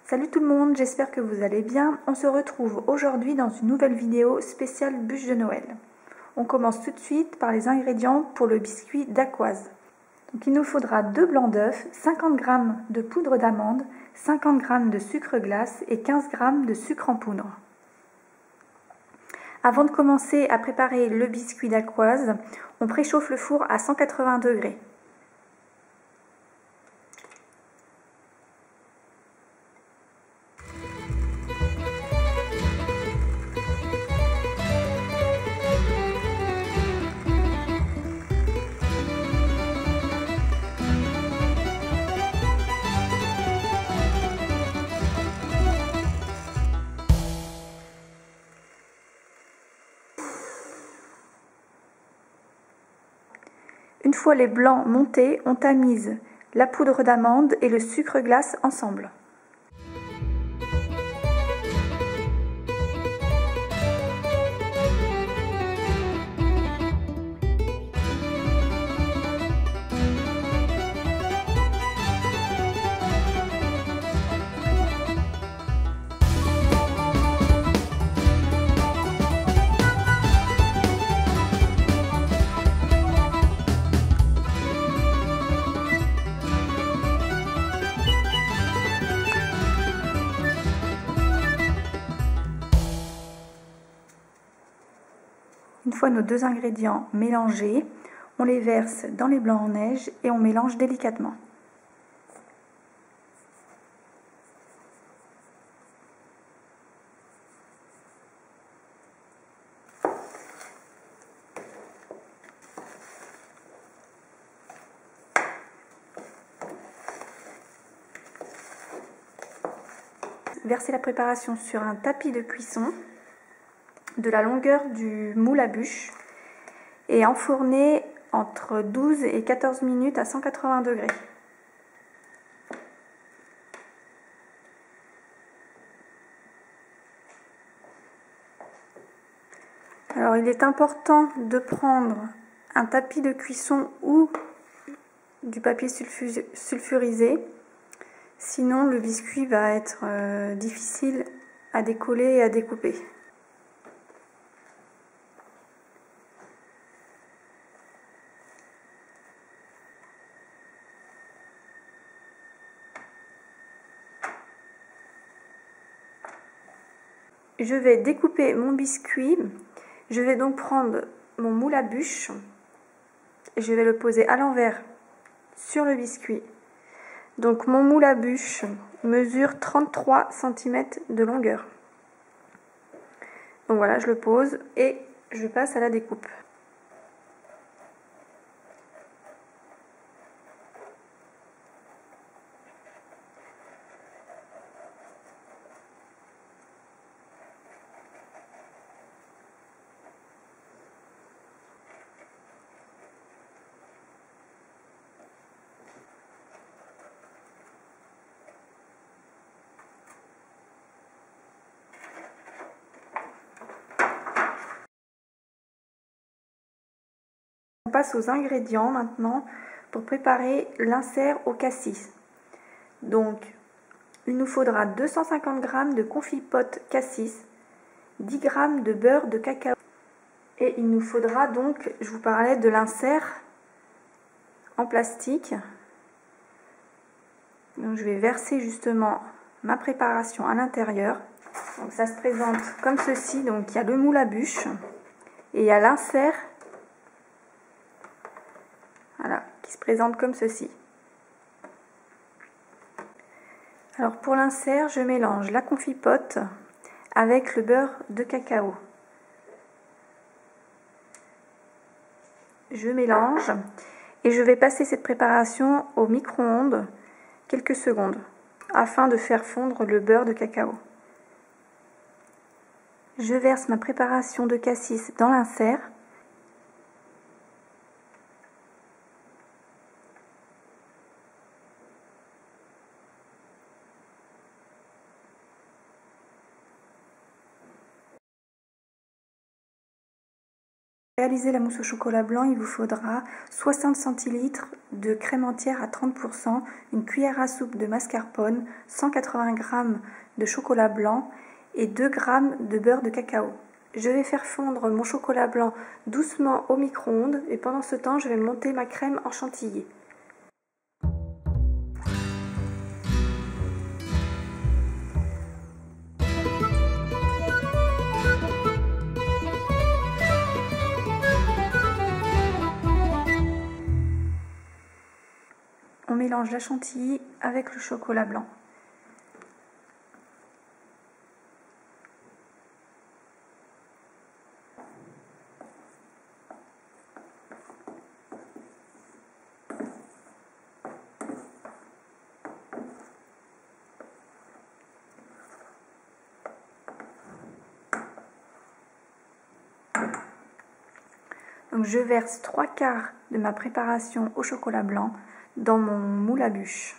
Salut tout le monde, j'espère que vous allez bien. On se retrouve aujourd'hui dans une nouvelle vidéo spéciale bûche de Noël. On commence tout de suite par les ingrédients pour le biscuit dacquoise. Donc il nous faudra 2 blancs d'œufs, 50 g de poudre d'amande, 50 g de sucre glace et 15 g de sucre en poudre. Avant de commencer à préparer le biscuit dacquoise, on préchauffe le four à 180 degrés. Une fois les blancs montés, on tamise la poudre d'amande et le sucre glace ensemble. Une fois nos deux ingrédients mélangés, on les verse dans les blancs en neige et on mélange délicatement. Versez la préparation sur un tapis de cuisson de la longueur du moule à bûche et enfournez entre 12 et 14 minutes à 180 degrés. Alors il est important de prendre un tapis de cuisson ou du papier sulfurisé, sinon le biscuit va être difficile à décoller et à découper. Je vais découper mon biscuit. Je vais donc prendre mon moule à bûche et je vais le poser à l'envers sur le biscuit. Donc mon moule à bûche mesure 33 cm de longueur. Donc voilà, je le pose et je passe à la découpe. On passe aux ingrédients maintenant pour préparer l'insert au cassis. Donc, il nous faudra 250 g de confit-pote cassis, 10 g de beurre de cacao et il nous faudra donc, je vous parlais de l'insert en plastique. Donc, je vais verser justement ma préparation à l'intérieur. Donc, ça se présente comme ceci. Donc, il y a le moule à bûche et il y a l'insert. Voilà, qui se présente comme ceci. Alors pour l'insert, je mélange la confit-pote avec le beurre de cacao. Je mélange et je vais passer cette préparation au micro-ondes quelques secondes afin de faire fondre le beurre de cacao. Je verse ma préparation de cassis dans l'insert. Pour réaliser la mousse au chocolat blanc, il vous faudra 60 centilitres de crème entière à 30%, une cuillère à soupe de mascarpone, 180 g de chocolat blanc et 2 g de beurre de cacao. Je vais faire fondre mon chocolat blanc doucement au micro-ondes et pendant ce temps, je vais monter ma crème en chantilly. On mélange la chantilly avec le chocolat blanc. Donc je verse 3/4 de ma préparation au chocolat blanc dans mon moule à bûche.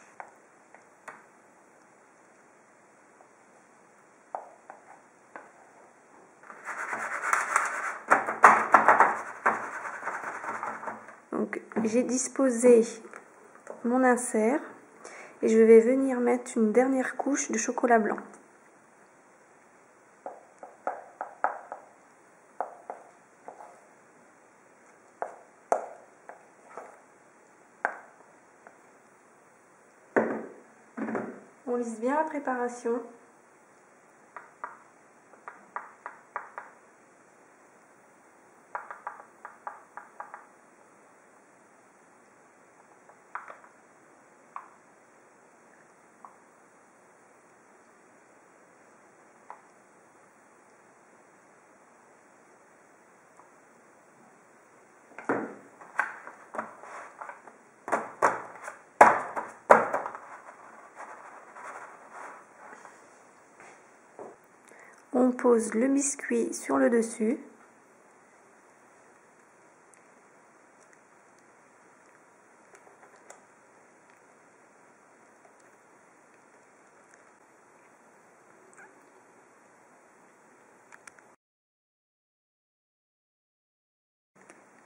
Donc j'ai disposé mon insert et je vais venir mettre une dernière couche de chocolat blanc. On lisse bien la préparation. On pose le biscuit sur le dessus.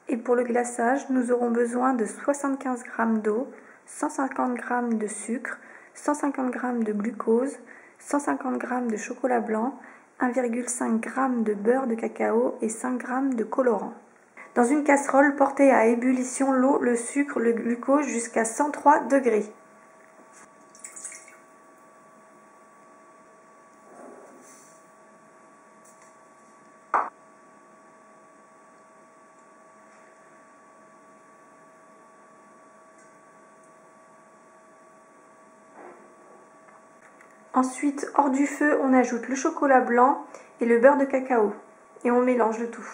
Et pour le glaçage, nous aurons besoin de 75 g d'eau, 150 g de sucre, 150 g de glucose, 150 g de chocolat blanc, 1,5 g de beurre de cacao et 5 g de colorant. Dans une casserole, portez à ébullition l'eau, le sucre, le glucose jusqu'à 103 degrés. Ensuite, hors du feu, on ajoute le chocolat blanc et le beurre de cacao et on mélange le tout.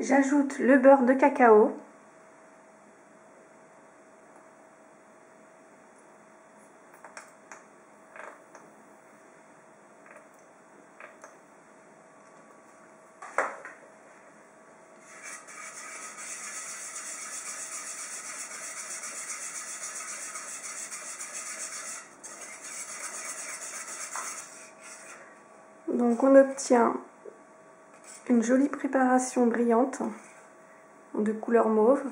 J'ajoute le beurre de cacao. Donc on obtient une jolie préparation brillante de couleur mauve.